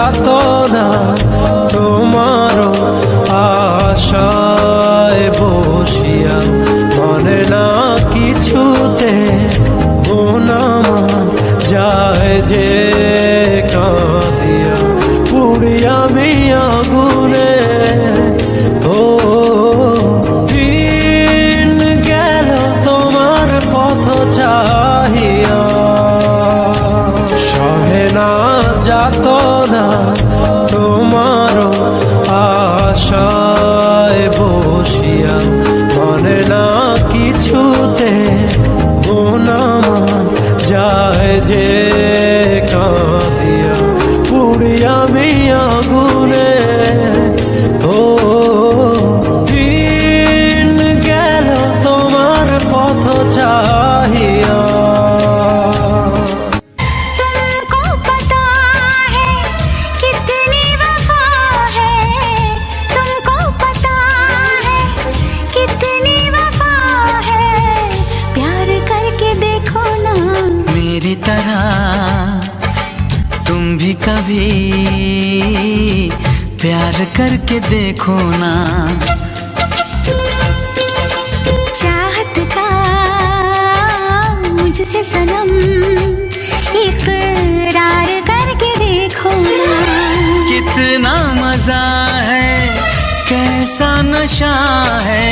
যাতনা তোমারও আশায় বসিয়া মনে না কিছুতে মন আমার যায় যে কাঁদিয়া পুড়িয়া আমি আগুনে। ও দিন গেল তোমার পথ চাহিয়া সহে না যাতনা তোমারও আশায় বসিয়া মনে না কিছুতে মন আমার যায় যে কাঁদিয়া পুড়িয়া আমি আগুনে। ও দিন গেল তোমার পথ চাহিয়া। मेरी तरह तुम भी कभी प्यार करके देखो ना। चाहत का मुझसे सनम इकरार करके देखो ना। कितना मजा है कैसा नशा है,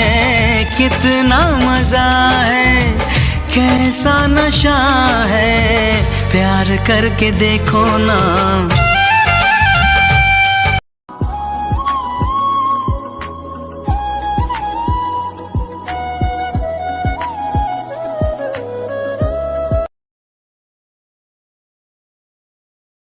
कितना मजा है कैसा नशा है, प्यार करके देखो ना।